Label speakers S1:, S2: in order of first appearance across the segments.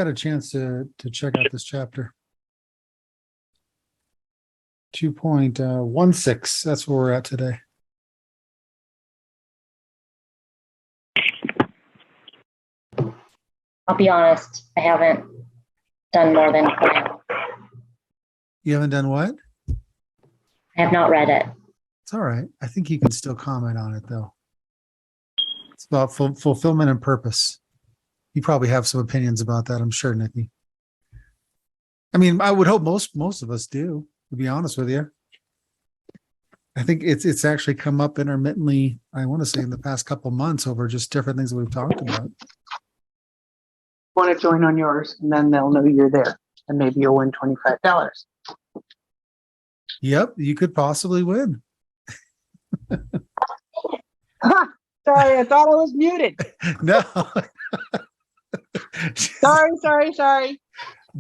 S1: got a chance to check out this chapter. 2.16. That's where we're at today.
S2: I'll be honest, I haven't done more than plan.
S1: You haven't done what?
S2: I have not read it.
S1: It's all right. I think you can still comment on it, though. It's about fulfillment and purpose. You probably have some opinions about that, I'm sure, Nikki. I mean, I would hope most of us do, to be honest with you. I think it's actually come up intermittently, I want to say, in the past couple months over just different things that we've talked about.
S3: Want to join on yours, and then they'll know you're there, and maybe you'll win $25.
S1: Yep, you could possibly win.
S3: Sorry, I thought I was muted.
S1: No.
S3: Sorry.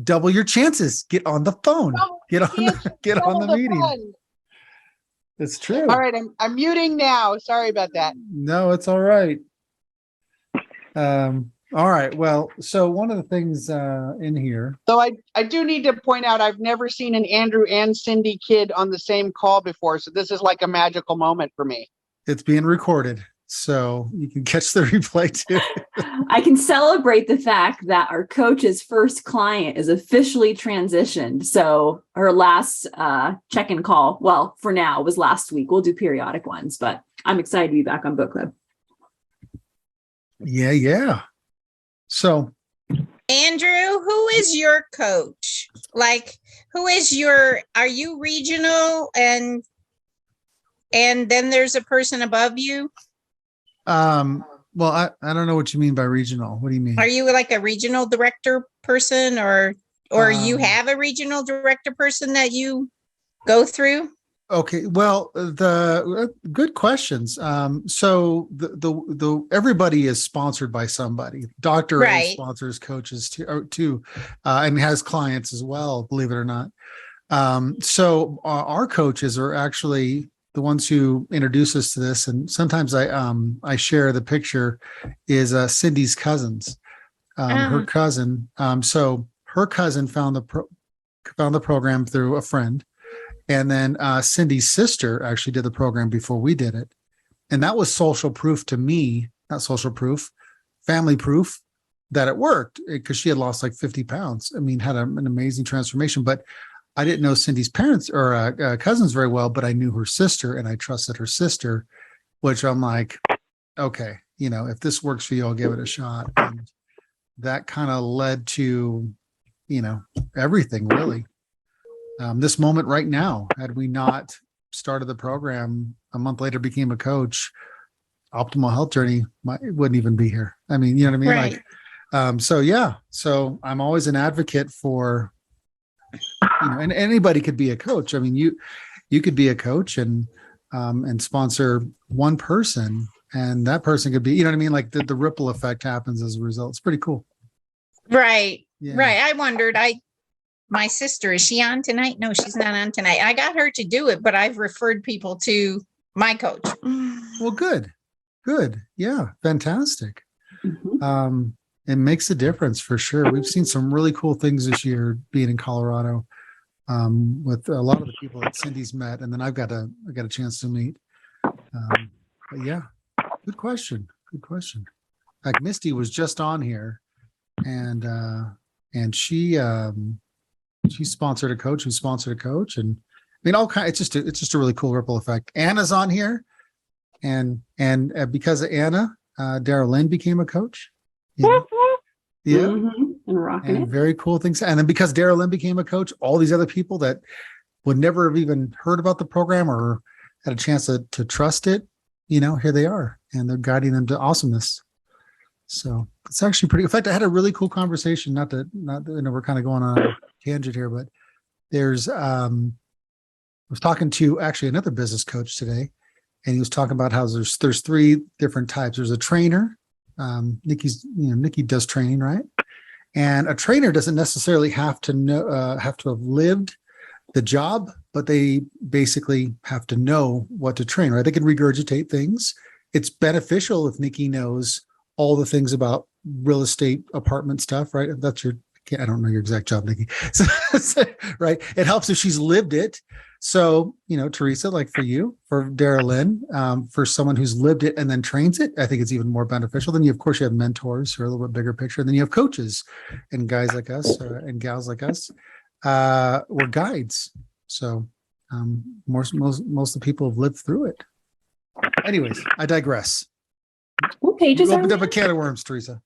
S1: Double your chances. Get on the phone. Get on the meeting.
S3: Fun.
S1: It's true.
S3: All right, I'm muting now. Sorry about that.
S1: No, it's all right. All right. Well, so one of the things in here.
S3: So I do need to point out I've never seen an Andrew and Cindy kid on the same call before, so this is like a magical moment for me.
S1: It's being recorded, so you can catch the replay too.
S4: I can celebrate the fact that our coach's first client is officially transitioned. So her last check-in call, well, for now, was last week. We'll do periodic ones, but I'm excited to be back on Book Club.
S1: Yeah. So,
S5: Andrew, who is your coach? Like, are you regional and then there's a person above you?
S1: well, I don't know what you mean by regional. What do you mean?
S5: Are you like a regional director person or you have a regional director person that you go through?
S1: Okay, well, the good questions. So the everybody is sponsored by somebody. Dr.
S5: Right.
S1: A sponsors coaches too, and has clients as well, believe it or not. So our coaches are actually the ones who introduce us to this, and sometimes I share the picture is Cindy's cousins, her cousin. So her cousin found the program through a friend. And then Cindy's sister actually did the program before we did it. And that was social proof to me, not social proof, family proof that it worked because she had lost like 50 pounds. I mean, had an amazing transformation. But I didn't know Cindy's parents or cousins very well, but I knew her sister and I trusted her sister, which I'm like, okay, if this works for you, I'll give it a shot. And that kind of led to, everything really. This moment right now, had we not started the program, a month later became a coach, Optimal Health Journey wouldn't even be here. I mean, you know what I mean?
S5: Right.
S1: So I'm always an advocate for, and anybody could be a coach. I mean, you could be a coach and sponsor one person, and that person could be, you know what I mean? Like the ripple effect happens as a result. It's pretty cool.
S5: Right.
S1: Yeah.
S5: Right. I wondered, my sister, is she on tonight? No, she's not on tonight. I got her to do it, but I've referred people to my coach.
S1: Well, good. Yeah. Fantastic.
S4: Mm-hmm.
S1: It makes a difference for sure. We've seen some really cool things this year being in Colorado, with a lot of the people that Cindy's met, and then I got a chance to meet. But yeah, good question. Like Misty was just on here, and she sponsored a coach who sponsored a coach, and I mean all kind. It's just a really cool ripple effect. Anna's on here, and because of Anna, Daryl Lynn became a coach. Yeah,
S4: Mm-hmm. And rocking
S1: and
S4: it.
S1: very cool things. And then because Daryl Lynn became a coach, all these other people that would never have even heard about the program or had a chance to trust it, here they are, and they're guiding them to awesomeness. So it's actually pretty. In fact, I had a really cool conversation. Not we're kind of going on a tangent here, but I was talking to actually another business coach today, and he was talking about how there's three different types. There's a trainer. Nikki does training, right? And a trainer doesn't necessarily have to have lived the job, but they basically have to know what to train, right? They can regurgitate things. It's beneficial if Nikki knows all the things about real estate apartment stuff, right? If that's your I don't know your exact job, Nikki. Right. It helps if she's lived it. So, Teresa, like for you, for Dara Lynn, for someone who's lived it and then trains it, I think it's even more beneficial. Then you, of course, you have mentors who are a little bit bigger picture. And then you have coaches and guys like us and gals like us. We're guides. So most of the people have lived through it. Anyways, I digress.
S4: What pages
S1: You
S4: are we
S1: opened up a
S4: on?
S1: can of worms, Teresa.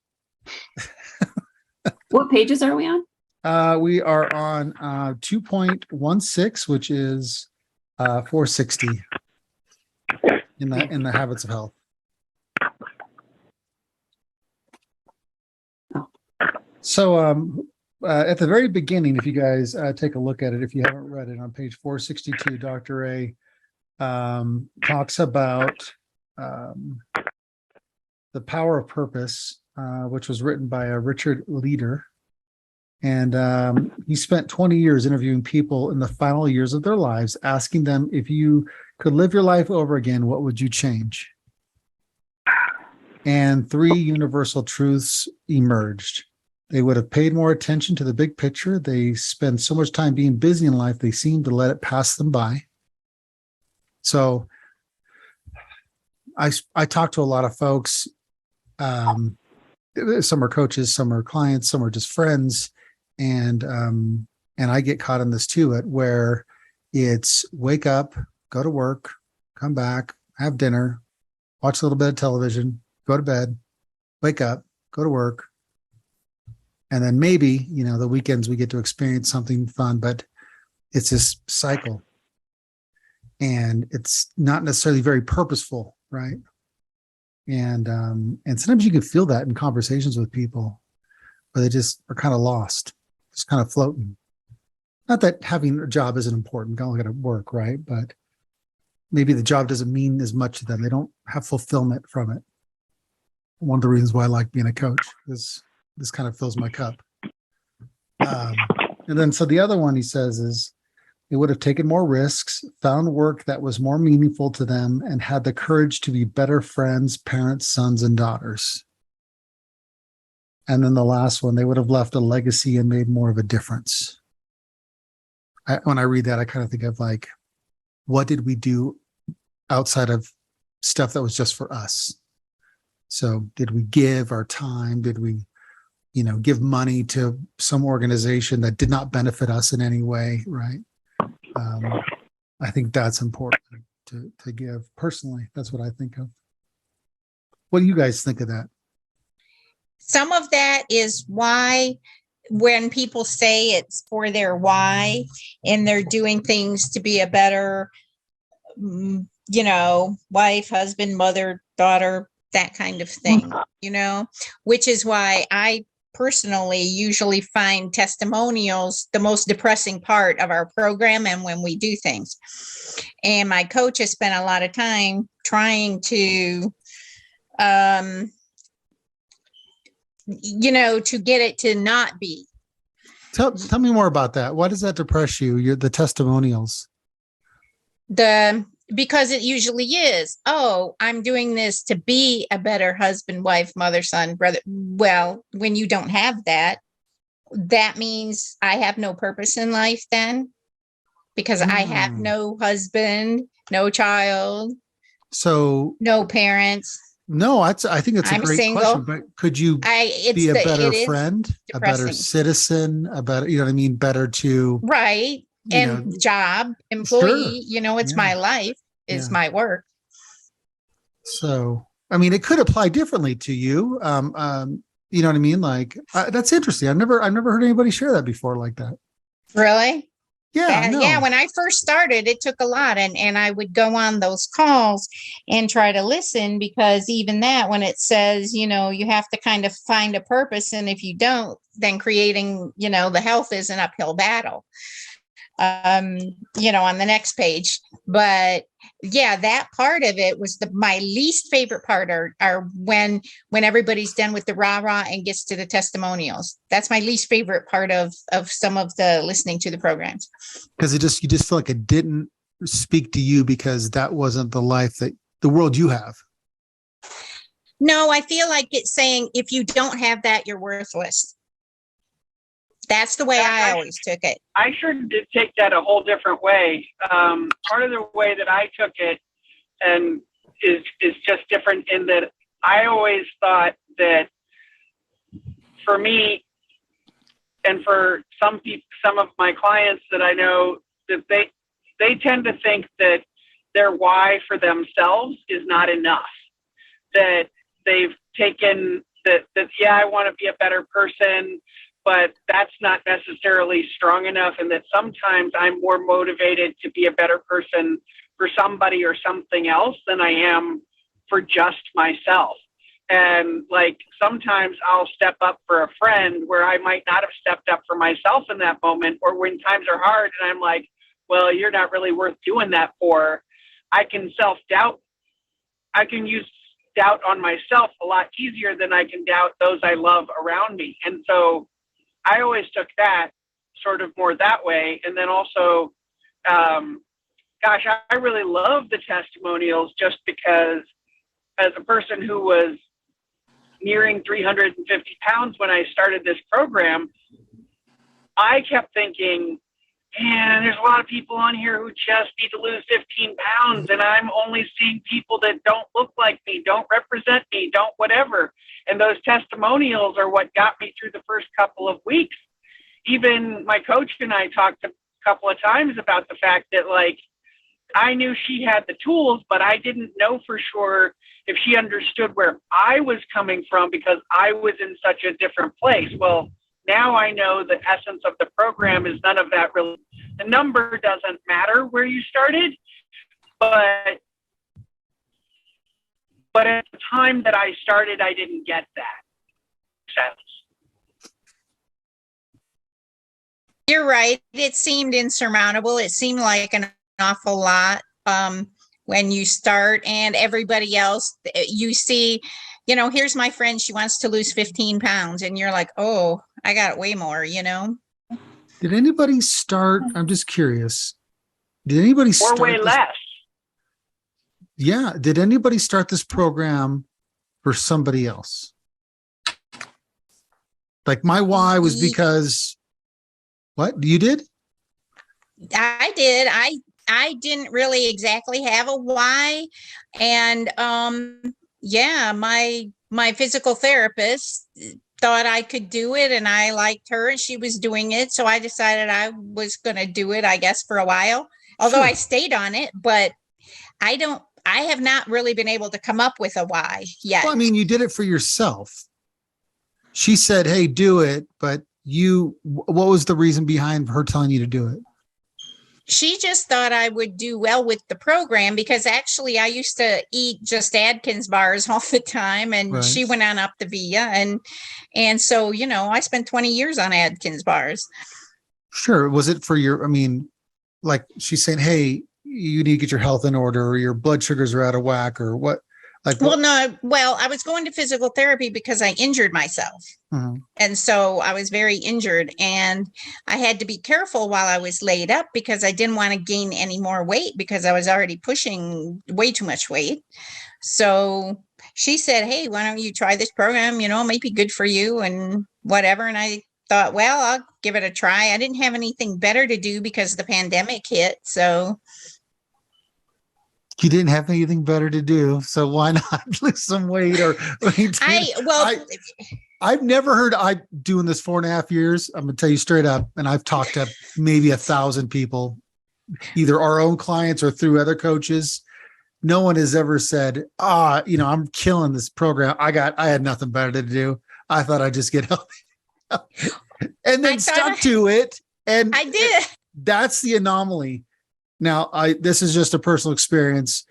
S4: What pages are we on?
S1: We are on 2.16, which is 460 in the habits of health.
S4: Oh.
S1: So at the very beginning, if you guys take a look at it, if you haven't read it, on page 462, Dr. A talks about The Power of Purpose, which was written by Richard Leader. And he spent 20 years interviewing people in the final years of their lives, asking them, if you could live your life over again, what would you change? And 3 universal truths emerged. They would have paid more attention to the big picture. They spend so much time being busy in life, they seem to let it pass them by. So I talk to a lot of folks. Some are coaches, some are clients, some are just friends. And I get caught in this too, where it's wake up, go to work, come back, have dinner, watch a little bit of television, go to bed, wake up, go to work. And then maybe, the weekends we get to experience something fun, but it's this cycle. And it's not necessarily very purposeful, right? And sometimes you can feel that in conversations with people, where they just are kind of lost, just kind of floating. Not that having a job isn't important, don't look at work, right? But maybe the job doesn't mean as much to them. They don't have fulfillment from it. One of the reasons why I like being a coach is this kind of fills my cup. And then, so the other one he says is, they would have taken more risks, found work that was more meaningful to them, and had the courage to be better friends, parents, sons, and daughters. And then the last one, they would have left a legacy and made more of a difference. When I read that, I kind of think of like, what did we do outside of stuff that was just for us? So did we give our time? Did we, give money to some organization that did not benefit us in any way, right? I think that's important to give personally. That's what I think of. What do you guys think of that?
S5: Some of that is why when people say it's for their why and they're doing things to be a better, wife, husband, mother, daughter, that kind of thing, which is why I personally usually find testimonials the most depressing part of our program and when we do things. And my coach has spent a lot of time trying to to get it to not be.
S1: Tell me more about that. Why does that depress you? The testimonials.
S5: Because it usually is, I'm doing this to be a better husband, wife, mother, son, brother. Well, when you don't have that, that means I have no purpose in life then, because I have no husband, no child,
S1: so
S5: no parents.
S1: No, I think it's a
S5: I'm
S1: great
S5: single.
S1: question, but could you be a better friend, a better
S5: depressing.
S1: Citizen, a better, you know what I mean? Better to,
S5: Right. And job, employee, it's my life, it's my work.
S1: So, I mean, it could apply differently to you. You know what I mean? Like, that's interesting. I've never heard anybody share that before like that.
S5: Really?
S1: Yeah.
S5: Yeah. When I first started, it took a lot. And I would go on those calls and try to listen, because even that, when it says, you have to kind of find a purpose. And if you don't, then creating, the health is an uphill battle. On the next page. But yeah, that part of it was my least favorite part are when everybody's done with the rah-rah and gets to the testimonials. That's my least favorite part of some of the listening to the programs.
S1: Because you just feel like it didn't speak to you because that wasn't the life that the world you have.
S5: No, I feel like it's saying, if you don't have that, you're worthless. That's the way I always took it.
S3: I sure did take that a whole different way. Part of the way that I took it and is just different in that I always thought that for me and for some people, some of my clients that I know, that they tend to think that their why for themselves is not enough, that they've taken that yeah, I want to be a better person, but that's not necessarily strong enough, and that sometimes I'm more motivated to be a better person for somebody or something else than I am for just myself. And like sometimes I'll step up for a friend where I might not have stepped up for myself in that moment, or when times are hard and I'm like, well, you're not really worth doing that for. I can self-doubt. I can use doubt on myself a lot easier than I can doubt those I love around me. And so I always took that sort of more that way. And then also, gosh, I really love the testimonials just because as a person who was nearing 350 pounds when I started this program, I kept thinking, man, there's a lot of people on here who just need to lose 15 pounds, and I'm only seeing people that don't look like me, don't represent me, don't whatever. And those testimonials are what got me through the first couple of weeks. Even my coach and I talked a couple of times about the fact that, like, I knew she had the tools, but I didn't know for sure if she understood where I was coming from because I was in such a different place. Well, now I know the essence of the program is none of that really. The number doesn't matter where you started, but at the time that I started, I didn't get that sense.
S5: You're right. It seemed insurmountable. It seemed like an awful lot when you start, and everybody else you see, you know, here's my friend, she wants to lose 15 pounds. And you're like, oh, I got way more, you know?
S1: Did anybody start? I'm just curious. Did anybody start?
S3: Or way less.
S1: Yeah. Did anybody start this program for somebody else? Like my why was because what you did?
S5: I did. I didn't really exactly have a why. And yeah, my physical therapist thought I could do it, and I liked her and she was doing it. So I decided I was going to do it, I guess, for a while, although
S1: Sure.
S5: I stayed on it, but I have not really been able to come up with a why yet.
S1: Well, I mean, you did it for yourself. She said, hey, do it. But what was the reason behind her telling you to do it?
S5: She just thought I would do well with the program because actually I used to eat just Atkins bars all the time, and
S1: Right.
S5: she went on up the VIA, and so, you know, I spent 20 years on Atkins bars.
S1: Sure. Was it for I mean, like she's saying, hey, you need to get your health in order, or your blood sugars are out of whack, or what? Like,
S5: Well, no, I was going to physical therapy because I injured myself.
S1: Mhm.
S5: And so I was very injured, and I had to be careful while I was laid up because I didn't want to gain any more weight because I was already pushing way too much weight. So she said, hey, why don't you try this program? You know, it might be good for you and whatever. And I thought, well, I'll give it a try. I didn't have anything better to do because the pandemic hit. So
S1: you didn't have anything better to do, so why not lose some weight or maintain? I've never heard. I'm doing this 4.5 years. I'm going to tell you straight up, and I've talked to maybe 1,000 people, either our own clients or through other coaches. No one has ever said, I'm killing this program. I had nothing better to do. I thought I'd just get healthy and then stuck to it. And
S5: I did.
S1: That's the anomaly. Now, this is just a personal experience.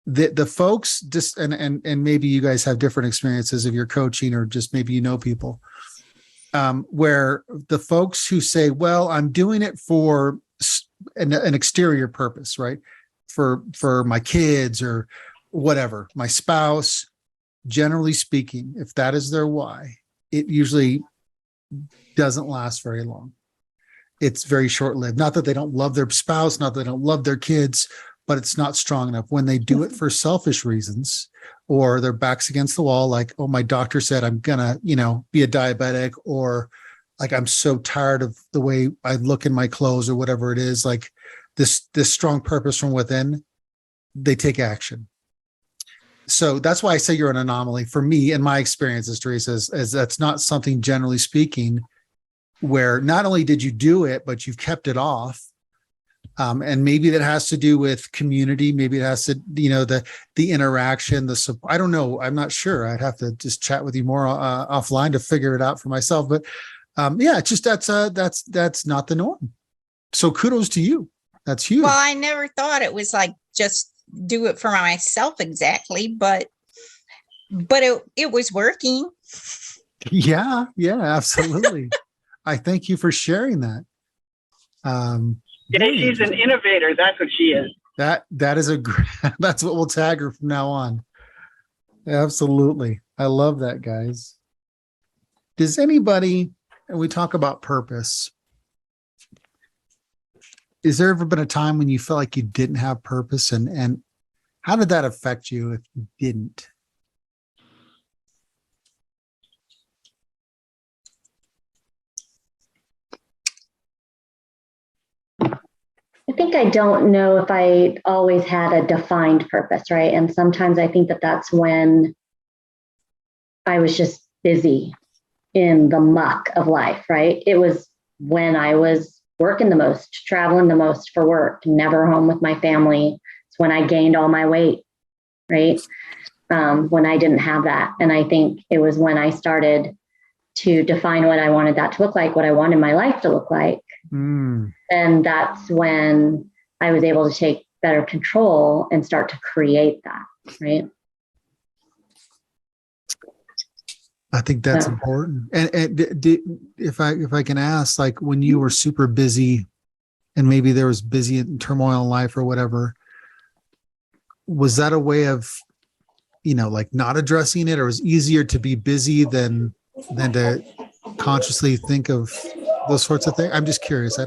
S1: The folks just and maybe you guys have different experiences if you're coaching or just maybe you know people where the folks who say, well, I'm doing it for an exterior purpose, right? For my kids or whatever, my spouse, generally speaking, if that is their why, it usually doesn't last very long. It's very short-lived. Not that they don't love their spouse, not that they don't love their kids, but it's not strong enough. When they do it for selfish reasons or their backs against the wall, like, oh, my doctor said I'm gonna, be a diabetic, or like I'm so tired of the way I look in my clothes or whatever it is, like this strong purpose from within, they take action. So that's why I say you're an anomaly for me in my experiences, Teresa, is that's not something, generally speaking, where not only did you do it, but you've kept it off. And maybe that has to do with community. Maybe it has to, the interaction, I don't know. I'm not sure. I'd have to just chat with you more offline to figure it out for myself. But yeah, it's just that's not the norm. So kudos to you. That's huge.
S5: Well, I never thought it was like just do it for myself exactly, but it was working.
S1: Yeah, absolutely. I thank you for sharing that.
S3: Yeah, she's an innovator. That's what she is.
S1: That is that's what we'll tag her from now on. Absolutely. I love that, guys. Does anybody, and we talk about purpose, is there ever been a time when you felt like you didn't have purpose, and how did that affect you if you didn't?
S2: I think I don't know if I always had a defined purpose, right? And sometimes I think that that's when I was just busy in the muck of life, right? It was when I was working the most, traveling the most for work, never home with my family. It's when I gained all my weight, right? When I didn't have that. And I think it was when I started to define what I wanted that to look like, what I wanted my life to look like. And that's when I was able to take better control and start to create that, right?
S1: I think that's important. And if I can ask, like when you were super busy and maybe there was busy and turmoil in life or whatever, was that a way of, like not addressing it, or was it easier to be busy than to consciously think of those sorts of things? I'm just curious. I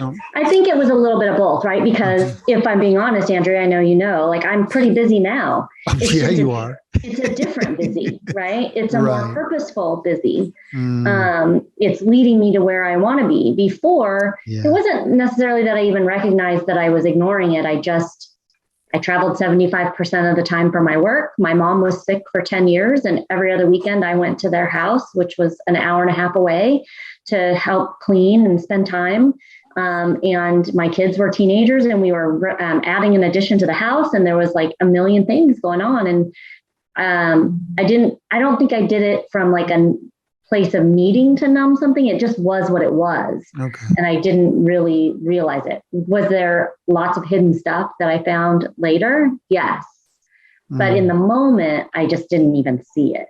S2: think it was a little bit of both, right? Because if I'm being honest, Andrea, I know like I'm pretty busy now.
S1: Yeah, you are.
S2: It's a different busy, right? It's a more purposeful busy. It's leading me to where I want to be. Before, it wasn't necessarily that I even recognized that I was ignoring it. I traveled 75% of the time for my work. My mom was sick for 10 years, and every other weekend I went to their house, which was an hour and a half away, to help clean and spend time. And my kids were teenagers, and we were adding an addition to the house, and there was like a million things going on. And I don't think I did it from like a place of needing to numb something. It just was what it was. Okay. And I didn't really realize it. Was there lots of hidden stuff that I found later? Yes. But in the moment, I just didn't even see it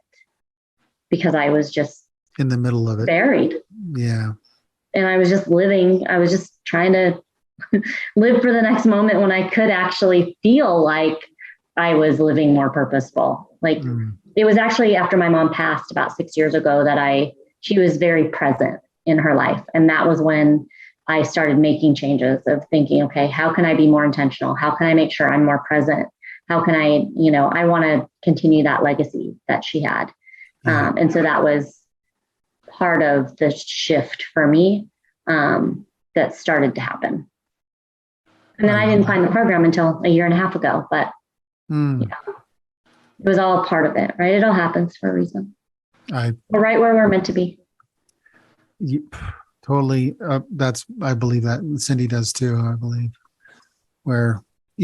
S2: because I was just
S1: in the middle of it,
S2: buried.
S1: Yeah.
S2: And I was just living. I was just trying to live for the next moment when I could actually feel like I was living more purposeful. Like it was actually after my mom passed about 6 years ago that she was very present in her life. And that was when I started making changes of thinking, okay, how can I be more intentional? How can I make sure I'm more present? How can I, I want to continue that legacy that she had. And so that was part of the shift for me that started to happen. And then I didn't find the program until a year and a half ago, but it was all part of it, right? It all happens for a reason. We're right where we're meant to be.
S1: Totally. I believe that. Cindy does too, I believe.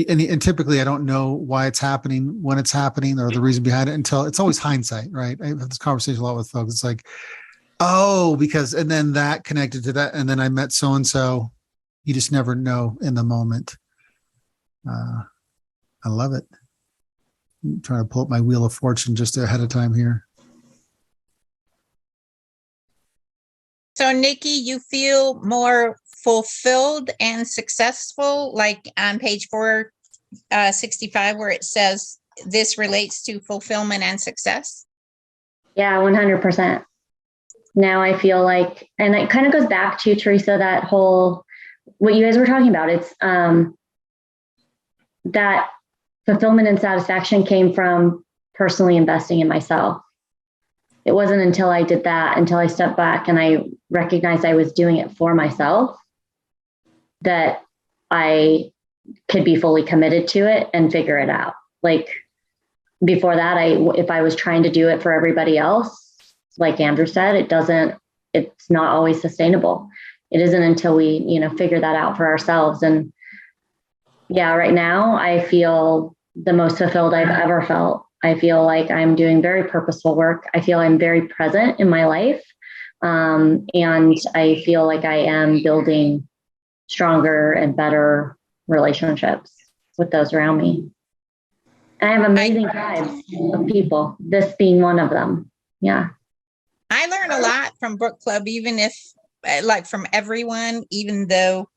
S1: And typically I don't know why it's happening, when it's happening, or the reason behind it until it's always hindsight, right? I have this conversation a lot with folks. It's like, because, and then that connected to that. And then I met so-and-so. You just never know in the moment. I love it. I'm trying to pull up my Wheel of Fortune just ahead of time here.
S5: So, Nikki, you feel more fulfilled and successful, like on page 465, where it says this relates to fulfillment and success?
S2: Yeah, 100%. Now I feel like, and it kind of goes back to, Teresa, that whole, what you guys were talking about. It's that fulfillment and satisfaction came from personally investing in myself. It wasn't until I did that, until I stepped back and I recognized I was doing it for myself, that I could be fully committed to it and figure it out. Like before that, if I was trying to do it for everybody else, like Andrew said, it's not always sustainable. It isn't until we, figure that out for ourselves. And yeah, right now I feel the most fulfilled I've ever felt. I feel like I'm doing very purposeful work. I feel I'm very present in my life. And I feel like I am building stronger and better relationships with those around me. And I have amazing tribes of people, this being one of them. Yeah.
S5: I learn a lot from book club, even if like from everyone, even though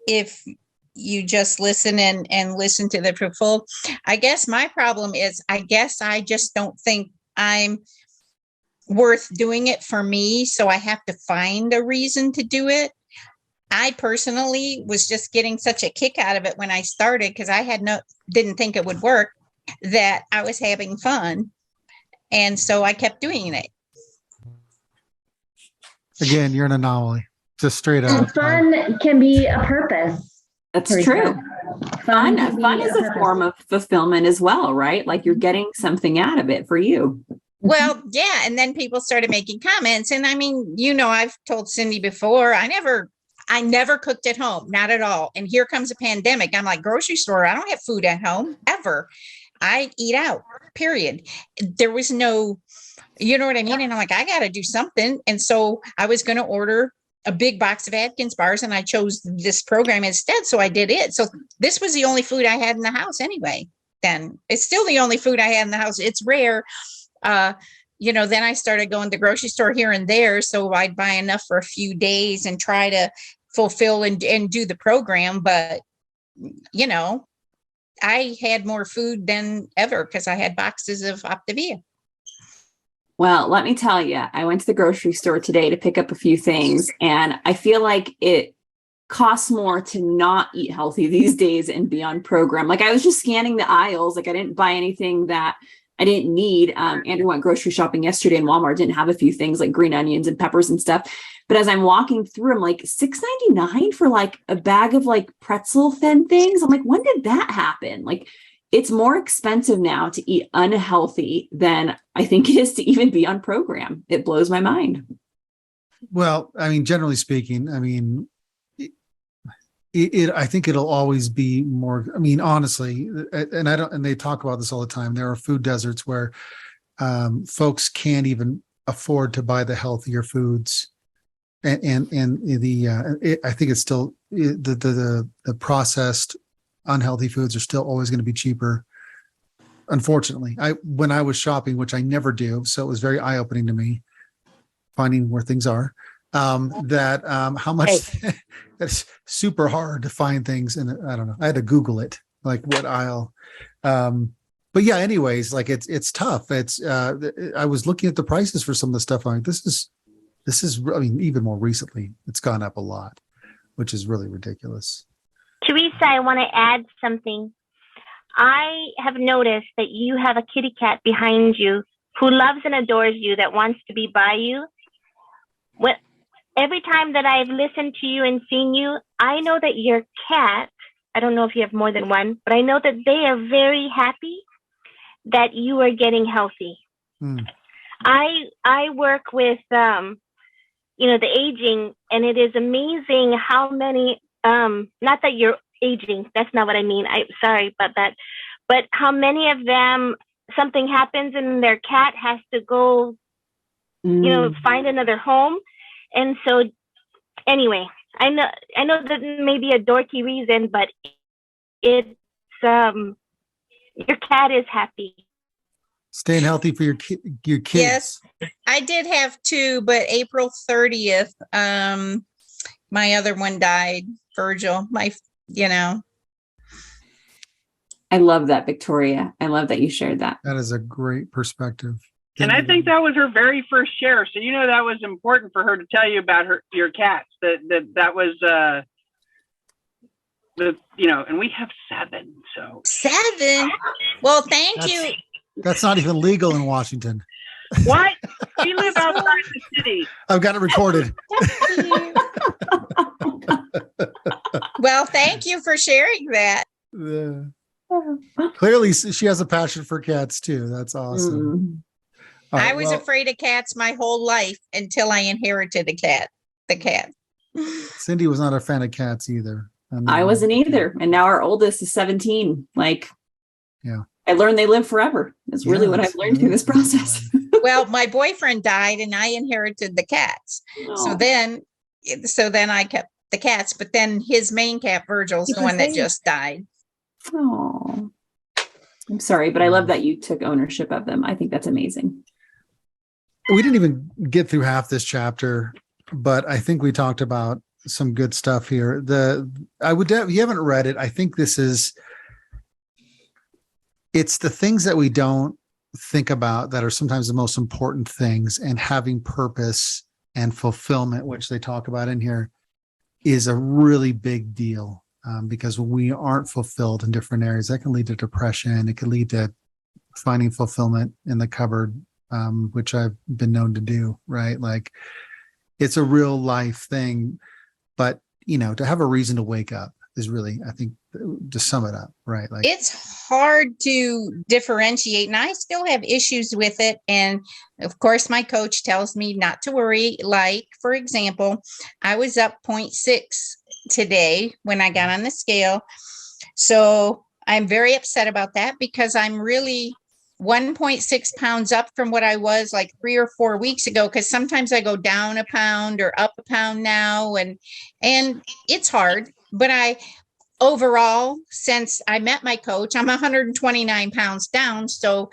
S5: if you just listen and listen to the full, I guess my problem is, I just don't think I'm worth doing it for me. So I have to find a reason to do it. I personally was just getting such a kick out of it when I started, because I didn't think it would work, that I was having fun. And so I kept doing it.
S1: Again, you're an anomaly. Just straight up.
S2: And fun can be a purpose.
S4: That's
S2: Teresa.
S4: true. Fun is a
S2: purpose.
S4: form of fulfillment as well, right? Like you're getting something out of it for you.
S5: Well, yeah. And then people started making comments. And I mean, I've told Cindy before, I never cooked at home, not at all. And here comes a pandemic. I'm like, grocery store, I don't have food at home ever. I eat out, period. There was no, you know what I mean? And I'm like, I got to do something. And so I was going to order a big box of Atkins bars, and I chose this program instead. So I did it. So this was the only food I had in the house anyway. Then it's still the only food I had in the house. It's rare. Then I started going to the grocery store here and there. So I'd buy enough for a few days and try to fulfill and do the program. But, I had more food than ever because I had boxes of Optavia.
S4: Well, let me tell you, I went to the grocery store today to pick up a few things, and I feel like it costs more to not eat healthy these days and be on program. Like I was just scanning the aisles. Like I didn't buy anything that I didn't need. Andrew went grocery shopping yesterday, and Walmart didn't have a few things like green onions and peppers and stuff. But as I'm walking through, I'm like $6.99 for like a bag of like pretzel thin things. I'm like, when did that happen? Like it's more expensive now to eat unhealthy than I think it is to even be on program. It blows my mind.
S1: Well, I mean, generally speaking, I mean, I think it'll always be more, I mean, honestly, and they talk about this all the time. There are food deserts where folks can't even afford to buy the healthier foods. I think it's still the processed unhealthy foods are still always going to be cheaper. Unfortunately, when I was shopping, which I never do, so it was very eye opening to me finding where things are. How much that's super hard to find things, and I don't know. I had to Google it, like what aisle. But yeah, anyways, like it's tough. I was looking at the prices for some of the stuff. I'm like, this is. I mean, even more recently, it's gone up a lot, which is really ridiculous.
S6: Teresa, I want to add something. I have noticed that you have a kitty cat behind you who loves and adores you, that wants to be by you. Every time that I've listened to you and seen you, I know that your cat, I don't know if you have more than one, but I know that they are very happy that you are getting healthy. I work with, the aging, and it is amazing how many, not that you're aging, that's not what I mean. I'm sorry about that, but how many of them, something happens and their cat has to go, find another home. And so anyway, I know that may be a dorky reason, but it's, your cat is happy.
S1: Staying healthy for your kids.
S5: Yes, I did have two, but April 30th, my other one died. Virgil,
S4: I love that, Victoria. I love that you shared that.
S1: That is a great perspective.
S3: And I think that was her very first share. So, that was important for her to tell you about your cats, that was, and we have 7. So
S5: 7. Well, thank you.
S1: That's not even legal in Washington.
S3: What? We live outside the city.
S1: I've got it recorded.
S5: Well, thank you for sharing that.
S1: Clearly, she has a passion for cats too. That's awesome. All right,
S5: I was afraid of cats my whole life until I inherited the cat.
S1: Cindy was not a fan of cats either.
S4: I wasn't either. And now our oldest is 17. Like,
S1: yeah,
S4: I learned they live forever. That's really what I've learned through this process.
S5: Well, my boyfriend died and I inherited the cats.
S4: Oh.
S5: So then I kept the cats, but then his main cat, Virgil's the one that just died.
S4: Oh, I'm sorry, but I love that you took ownership of them. I think that's amazing.
S1: We didn't even get through half this chapter, but I think we talked about some good stuff here. If you haven't read it, I think it's the things that we don't think about that are sometimes the most important things, and having purpose and fulfillment, which they talk about in here, is a really big deal. Because when we aren't fulfilled in different areas, that can lead to depression. It can lead to finding fulfillment in the cupboard, which I've been known to do, right? Like, it's a real life thing, but to have a reason to wake up is really, I think, to sum it up, right? Like,
S5: it's hard to differentiate, and I still have issues with it. And of course, my coach tells me not to worry. Like, for example, I was up 0.6 today when I got on the scale. So I'm very upset about that, because I'm really 1.6 pounds up from what I was like 3 or 4 weeks ago. Because sometimes I go down a pound or up a pound now, and it's hard. But overall, since I met my coach, I'm 129 pounds down. So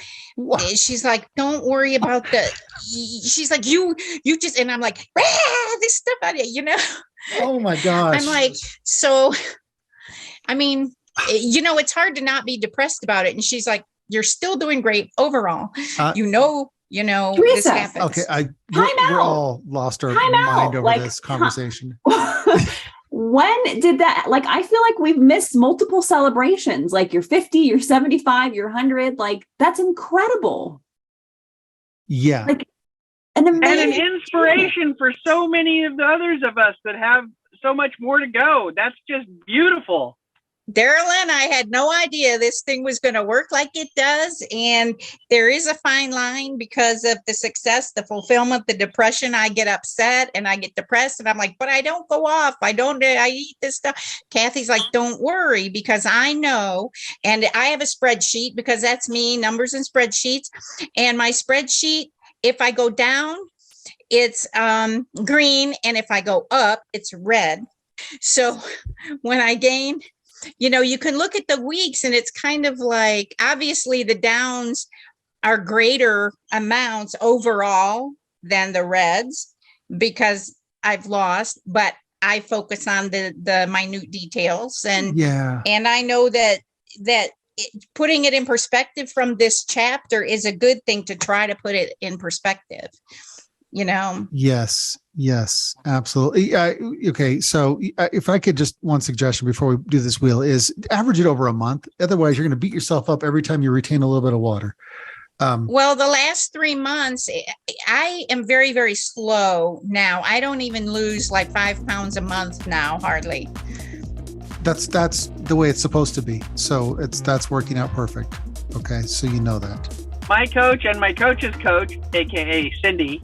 S5: she's like, don't worry about she's like, you just, and I'm like, this stuff out of you.
S1: oh my gosh.
S5: I'm like, so, I mean, it's hard to not be depressed about it. And she's like, you're still doing great overall. This happens.
S1: Okay. We're all lost our mind over this conversation.
S4: When did that, I feel like we've missed multiple celebrations, like you're 50, you're 75, you're 100. Like, that's incredible.
S1: Yeah.
S3: And an inspiration for so many of the others of us that have so much more to go. That's just beautiful.
S5: Daryl and I had no idea this thing was going to work like it does. And there is a fine line because of the success, the fulfillment, the depression. I get upset and I get depressed and I'm like, but I don't go off. I eat this stuff. Kathy's like, don't worry, because I know. And I have a spreadsheet, because that's me, numbers and spreadsheets. And my spreadsheet, if I go down, it's green. And if I go up, it's red. So when I gain, you can look at the weeks and it's kind of like, obviously the downs are greater amounts overall than the reds because I've lost, but I focus on the minute details. And I know that putting it in perspective from this chapter is a good thing, to try to put it in perspective.
S1: Yes, absolutely. Okay. So if I could, just one suggestion before we do this wheel is average it over a month. Otherwise you're going to beat yourself up every time you retain a little bit of water.
S5: Well, the last 3 months, I am very, very slow now. I don't even lose like 5 pounds a month now, hardly.
S1: That's the way it's supposed to be. So that's working out perfect. Okay. So that.
S3: My coach and my coach's coach, AKA Cindy,